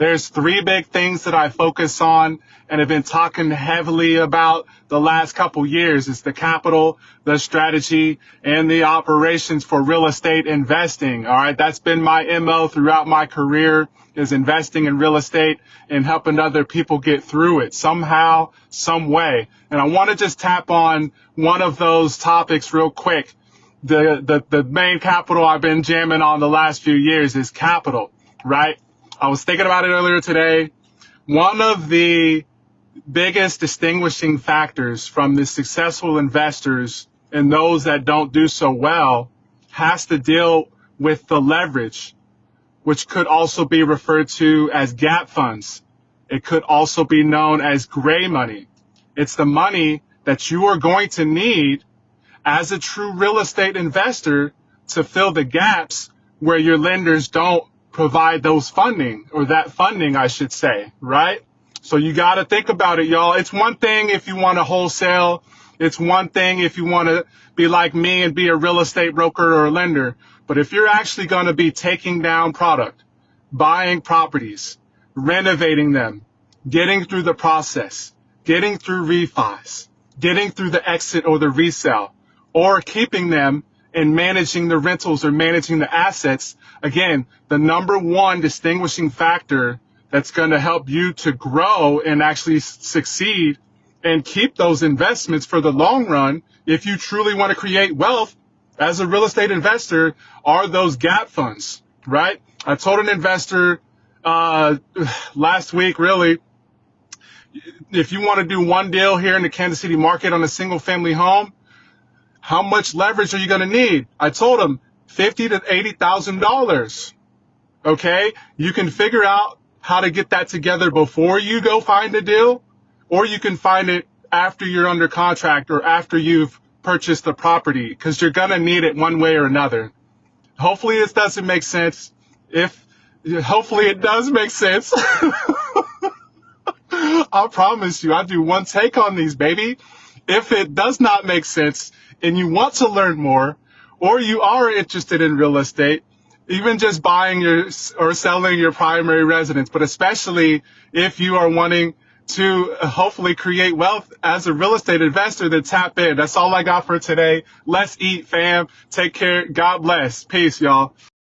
There's three big things that I focus on and have been talking heavily about the last couple years. It's the capital, the strategy, and the operations for real estate investing. All right, that's been my MO throughout my career, is investing in real estate and helping other people get through it somehow, some way. And I want to just tap on one of those topics real quick. The main capital I've been jamming on the last few years is capital, right? I was thinking about it earlier today. One of the biggest distinguishing factors from the successful investors and those that don't do so well has to deal with the leverage, which could also be referred to as gap funds. It could also be known as gray money. It's the money that you are going to need as a true real estate investor to fill the gaps where your lenders don't provide those funding, or that funding, I should say, right? So you got to think about it, y'all. It's one thing if you want to wholesale. It's one thing if you want to be like me and be a real estate broker or a lender. But if you're actually going to be taking down product, buying properties, renovating them, getting through the process, getting through refis, getting through the exit or the resale, or keeping them and managing the rentals or managing the assets, again, the number one distinguishing factor that's going to help you to grow and actually succeed and keep those investments for the long run, if you truly want to create wealth as a real estate investor, are those gap funds, right? I told an investor last week, really, if you want to do one deal here in the Kansas City market on a single family home, how much leverage are you going to need? I told him $50,000 to $80,000. Okay, you can figure out how to get that together before you go find a deal, or you can find it after you're under contract or after you've purchased the property, because you're going to need it one way or another. Hopefully this doesn't make sense. Hopefully it does make sense. I promise you, I do one take on these, baby. If it does not make sense and you want to learn more, or you are interested in real estate, even just buying or selling your primary residence, but especially if you are wanting to hopefully create wealth as a real estate investor, then tap in. That's all I got for today. Let's eat, fam. Take care. God bless. Peace, y'all.